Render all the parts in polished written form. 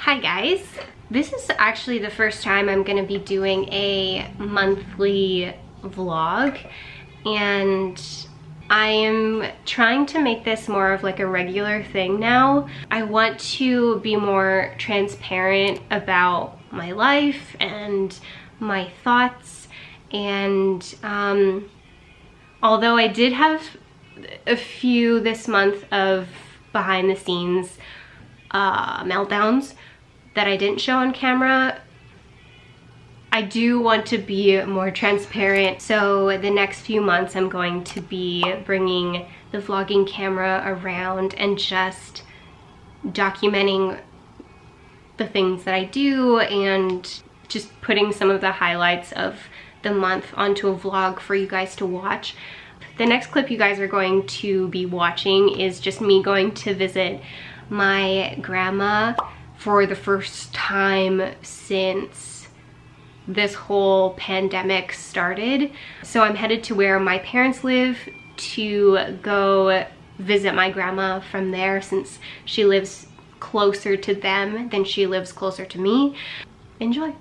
Hi guys. This is actually the first time I'm gonna be doing a monthly vlog, and I am trying to make this more of like a regular thing now. I want to be more transparent about my life and my thoughts, and although I did have a few this month of behind the scenes meltdowns that I didn't show on camera, I do want to be more transparent. So the next few months I'm going to be bringing the vlogging camera around and just documenting the things that I do and just putting some of the highlights of the month onto a vlog for you guys to watch. The next clip you guys are going to be watching is just me going to visit my grandma for the first time since this whole pandemic started. So I'm headed to where my parents live to go visit my grandma from there, since she lives closer to them than she lives closer to me. Enjoy.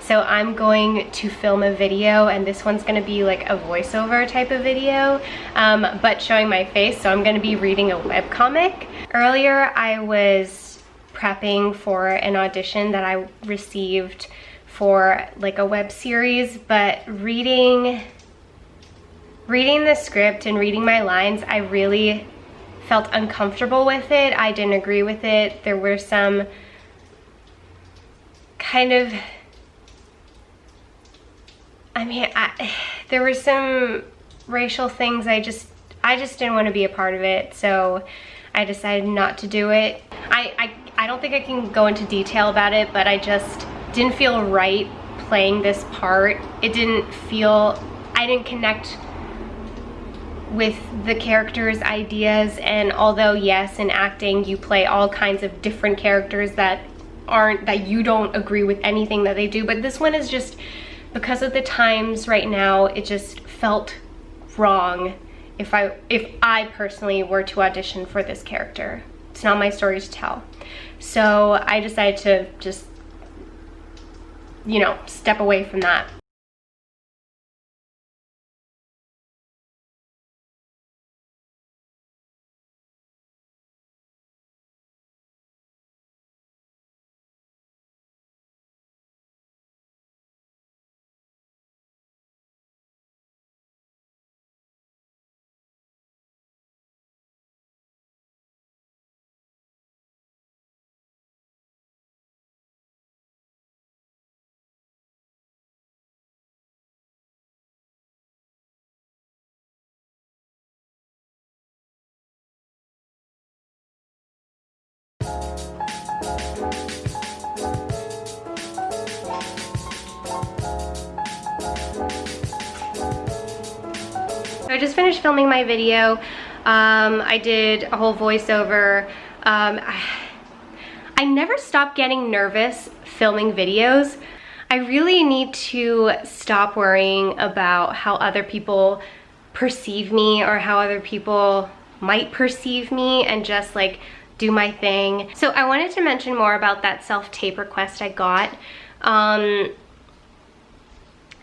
So I'm going to film a video, and this one's gonna be like a voiceover type of video, but showing my face, so I'm gonna be reading a webcomic. Earlier I was prepping for an audition that I received for like a web series, but reading the script and reading my lines, I really felt uncomfortable with it. I didn't agree with it. There were some kind of, there were some racial things I just didn't want to be a part of it, so I decided not to do it. I don't think I can go into detail about it, but I just didn't feel right playing this part. I didn't connect with the characters' ideas, and although yes, in acting you play all kinds of different characters that you don't agree with anything that they do, but this one is just, because of the times right now, it just felt wrong if I personally were to audition for this character. It's not my story to tell. So I decided to just, you know, step away from that. I just finished filming my video. I did a whole voiceover. I never stop getting nervous filming videos. I really need to stop worrying about how other people perceive me or how other people might perceive me and just like do my thing. So I wanted to mention more about that self-tape request I got.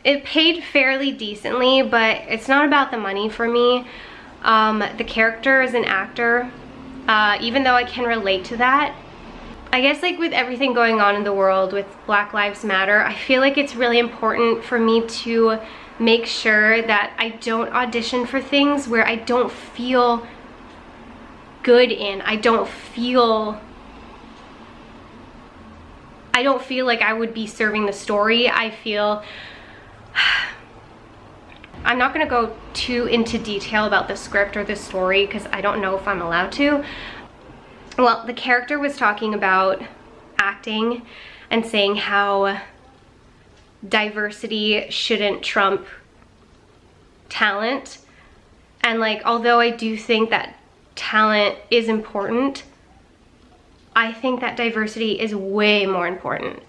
It paid fairly decently, but it's not about the money for me. The character as an actor, even though I can relate to that, I guess like with everything going on in the world with Black Lives Matter, I feel like it's really important for me to make sure that I don't audition for things where I don't feel good in. I don't feel like I would be serving the story. I feel, I'm not gonna go too into detail about the script or the story because I don't know if I'm allowed to. Well, the character was talking about acting and saying how diversity shouldn't trump talent. And like, although I do think that talent is important, I think that diversity is way more important.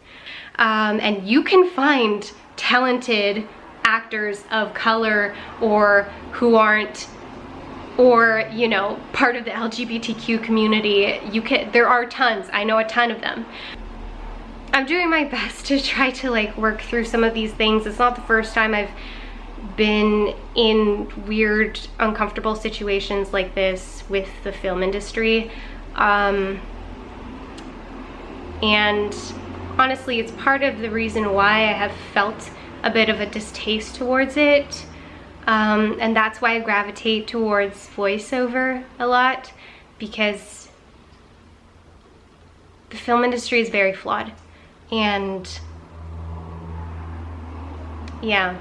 And you can find talented actors of color or who aren't, or you know, part of the LGBTQ community. There are tons, I know a ton of them. I'm doing my best to try to like work through some of these things. It's not the first time I've been in weird, uncomfortable situations like this with the film industry. And honestly, it's part of the reason why I have felt a bit of a distaste towards it. And that's why I gravitate towards voiceover a lot, because the film industry is very flawed. And yeah.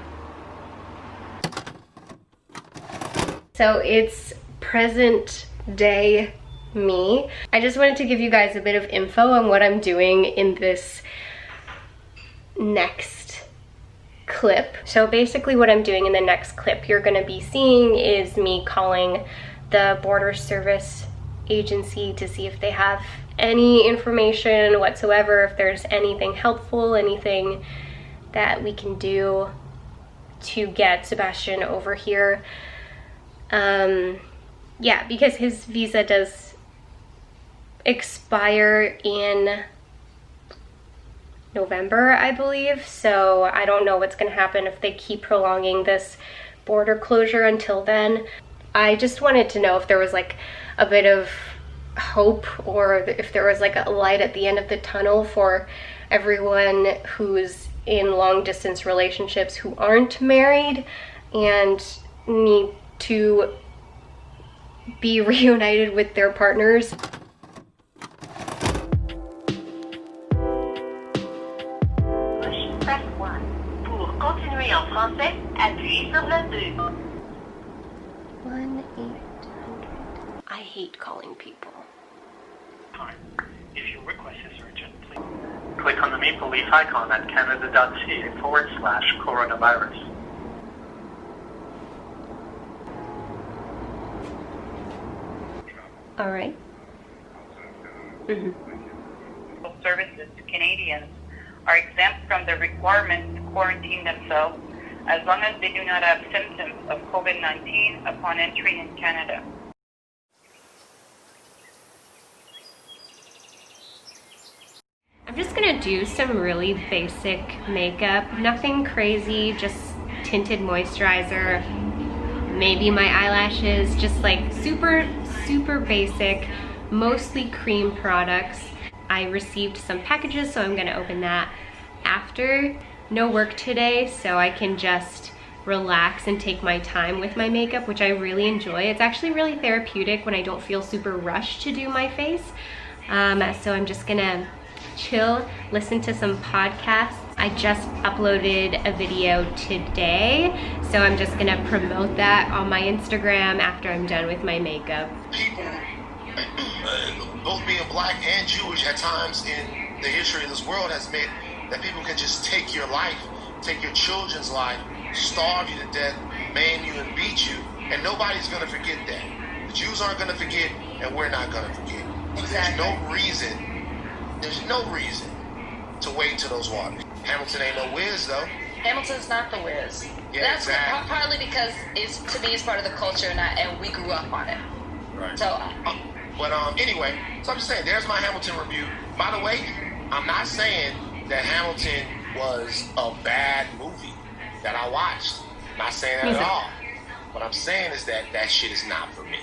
So it's present day me. I just wanted to give you guys a bit of info on what I'm doing in this next clip. So basically what I'm doing in the next clip you're gonna be seeing is me calling the border service agency to see if they have any information whatsoever, if there's anything helpful, anything that we can do to get Sebastian over here. Yeah, because his visa does expire in November, I believe, so I don't know what's gonna happen if they keep prolonging this border closure until then. I just wanted to know if there was like a bit of hope, or if there was like a light at the end of the tunnel for everyone who's in long distance relationships who aren't married and need to be reunited with their partners. Press 1. Pour continuer en français, appuyez sur le 2. 1-800. I hate calling people. If your request is urgent, please click on the maple leaf icon at canada.ca/coronavirus. All right. Services to Canadians are exempt from the requirement to quarantine themselves as long as they do not have symptoms of COVID-19 upon entry in Canada. I'm just gonna do some really basic makeup, nothing crazy, just tinted moisturizer, maybe my eyelashes, just like super basic, mostly cream products. I received some packages, so I'm gonna open that after. No work today, so I can just relax and take my time with my makeup, which I really enjoy. It's actually really therapeutic when I don't feel super rushed to do my face. So I'm just gonna chill, listen to some podcasts. I just uploaded a video today, so I'm just gonna promote that on my Instagram after I'm done with my makeup. People, both being black and Jewish at times in the history of this world, has meant that people can just take your life, take your children's life, starve you to death, maim you and beat you, and nobody's gonna forget that. The Jews aren't gonna forget, and we're not gonna forget. Exactly. There's no reason to wade into those waters. Hamilton ain't no whiz though. Hamilton's not the whiz. Yeah, That's exactly. partly because to me it's part of the culture and we grew up on it. Right. So, Anyway, so I'm just saying, there's my Hamilton review. By the way, I'm not saying that Hamilton was a bad movie that I watched. I'm not saying that at all. What I'm saying is that that shit is not for me.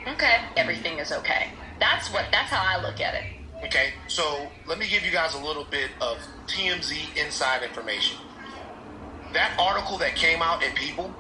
okay, everything is okay. That's how I look at it. Okay, so let me give you guys a little bit of TMZ inside information. That article that came out in People,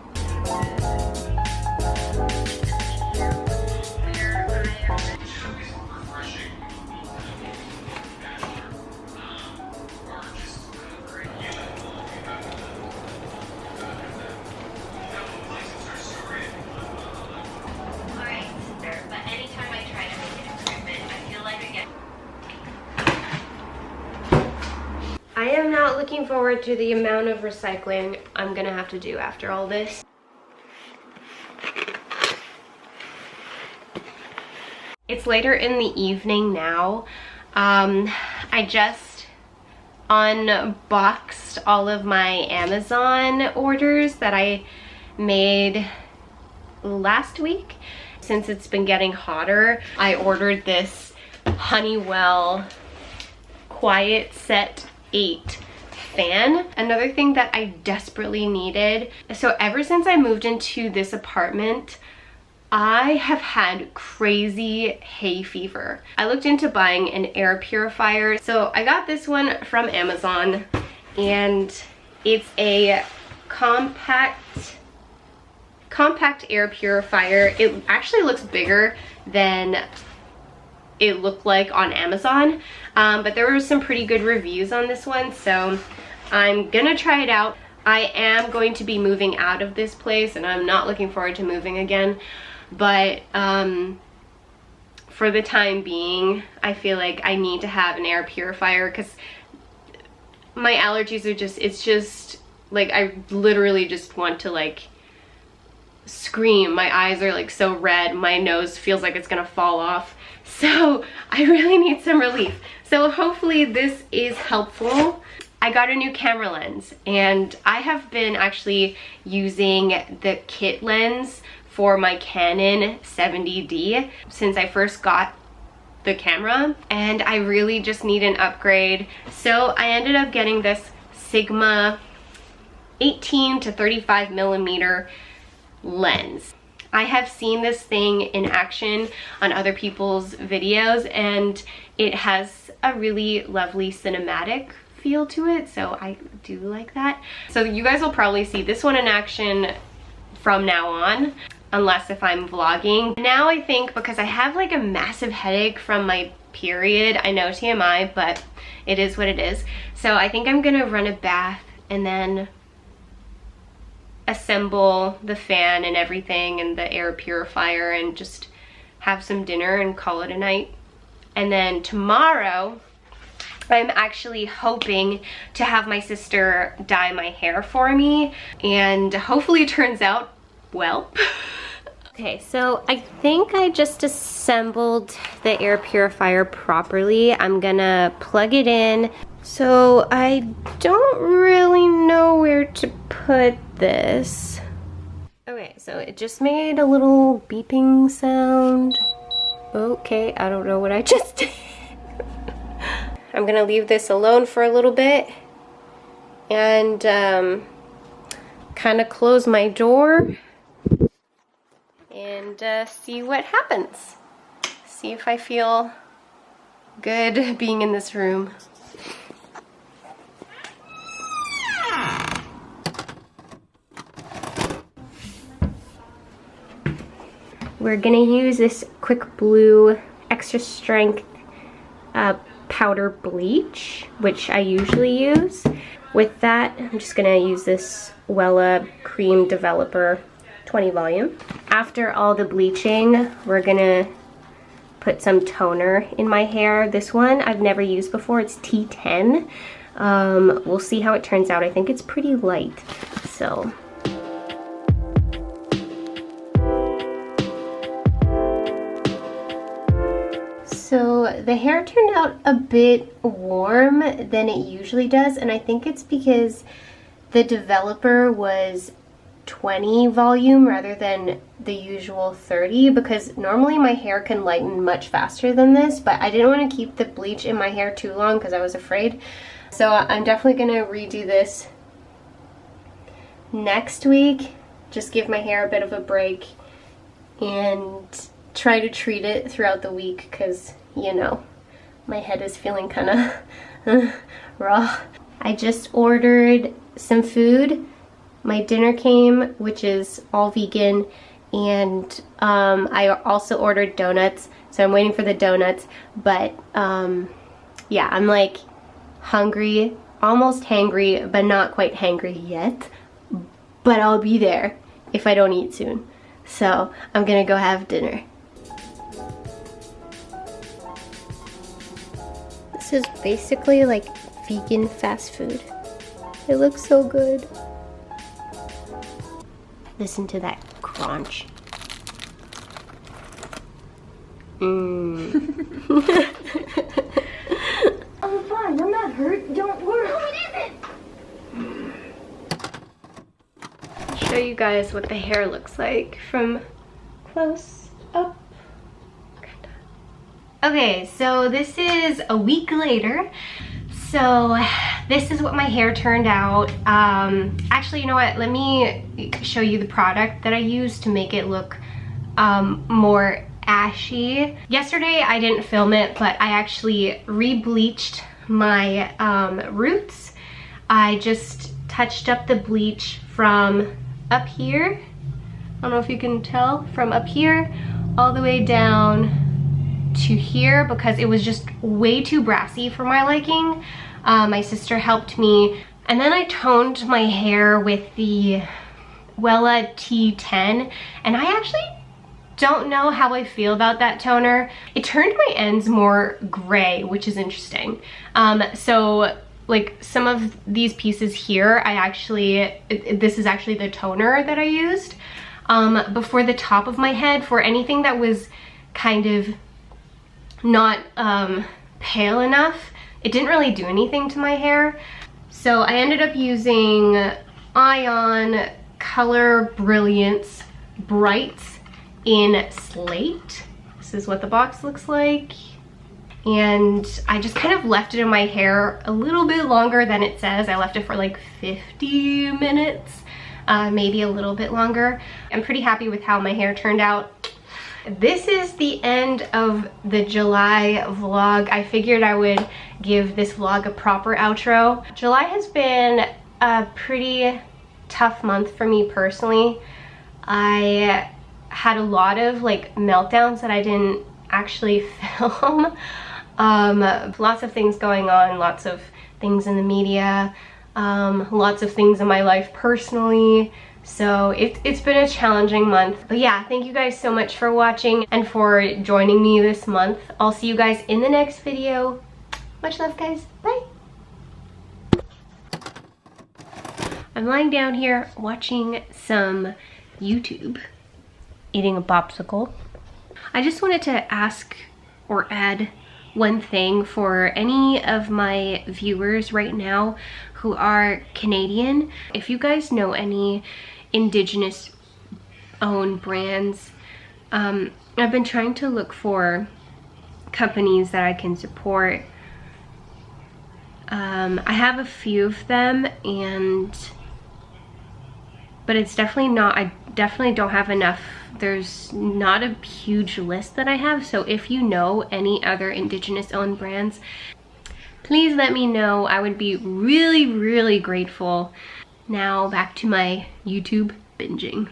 I am not looking forward to the amount of recycling I'm gonna have to do after all this. It's later in the evening now. I just unboxed all of my Amazon orders that I made last week. Since it's been getting hotter, I ordered this Honeywell Quiet Set 8 fan. Another thing that I desperately needed. So ever since I moved into this apartment, I have had crazy hay fever. I looked into buying an air purifier. So I got this one from Amazon, and it's a compact air purifier. It actually looks bigger than it looked like on Amazon, but there were some pretty good reviews on this one, so I'm gonna try it out. I am going to be moving out of this place, and I'm not looking forward to moving again, but for the time being, I feel like I need to have an air purifier because my allergies are just, it's just like, I literally just want to like scream. My eyes are like so red, my nose feels like it's gonna fall off. So I really need some relief. So hopefully this is helpful. I got a new camera lens, and I have been actually using the kit lens for my Canon 70D since I first got the camera, and I really just need an upgrade. So I ended up getting this Sigma 18 to 35 millimeter lens. I have seen this thing in action on other people's videos, and it has a really lovely cinematic feel to it, so I do like that. So you guys will probably see this one in action from now on, unless if I'm vlogging. Now I think, because I have like a massive headache from my period, I know TMI, but it is what it is. So I think I'm gonna run a bath and then assemble the fan and everything and the air purifier and just have some dinner and call it a night. And then tomorrow I'm actually hoping to have my sister dye my hair for me, and hopefully it turns out well. Okay, so I think I just assembled the air purifier properly. I'm gonna plug it in. So I don't really know where to put this. Okay, so it just made a little beeping sound. Okay, I don't know what I just did. I'm gonna leave this alone for a little bit and kind of close my door and see what happens. See if I feel good being in this room. We're gonna use this Quick Blue Extra Strength powder bleach, which I usually use. With that, I'm just gonna use this Wella Cream Developer 20 volume. After all the bleaching, we're gonna put some toner in my hair. This one I've never used before, it's T10. We'll see how it turns out. I think it's pretty light, so. So So the hair turned out a bit warm than it usually does, and I think it's because the developer was 20 volume rather than the usual 30, because normally my hair can lighten much faster than this, but I didn't want to keep the bleach in my hair too long because I was afraid. So I'm definitely going to redo this next week, just give my hair a bit of a break and try to treat it throughout the week because, you know, my head is feeling kind of raw. I just ordered some food. My dinner came, which is all vegan, and I also ordered donuts, so I'm waiting for the donuts. But yeah, I'm like hungry, almost hangry, but not quite hangry yet. But I'll be there if I don't eat soon. So I'm gonna go have dinner. This is basically like vegan fast food. It looks so good. Listen to that crunch. I'm fine, I'm not hurt, don't worry. No, it isn't! I'll show you guys what the hair looks like from close up. Okay, so this is a week later. So this is what my hair turned out. Actually, you know what? Let me show you the product that I used to make it look more ashy. Yesterday I didn't film it, but I actually re-bleached my roots. I just touched up the bleach from up here. I don't know if you can tell, from up here all the way down to here because it was just way too brassy for my liking. My sister helped me, and then I toned my hair with the Wella T10, and I actually don't know how I feel about that toner. It turned my ends more gray, which is interesting. So like some of these pieces here, this is actually the toner that I used. But for the top of my head, for anything that was kind of not pale enough, it didn't really do anything to my hair. So I ended up using Ion Color Brilliance Brights in Slate. This is what the box looks like. And I just kind of left it in my hair a little bit longer than it says. I left it for like 50 minutes, maybe a little bit longer. I'm pretty happy with how my hair turned out. This is the end of the July vlog. I figured I would give this vlog a proper outro. July has been a pretty tough month for me personally. I had a lot of like meltdowns that I didn't actually film. Lots of things going on, lots of things in the media, lots of things in my life personally. So it's been a challenging month. But yeah, thank you guys so much for watching and for joining me this month. I'll see you guys in the next video. Much love, guys. Bye. I'm lying down here watching some YouTube, eating a popsicle. I just wanted to ask or add one thing for any of my viewers right now who are Canadian. If you guys know any Indigenous owned brands, I've been trying to look for companies that I can support. I have a few of them, but it's definitely not, I definitely don't have enough. There's not a huge list that I have, so if you know any other Indigenous owned brands, please let me know. I would be really, really grateful. Now back to my YouTube binging.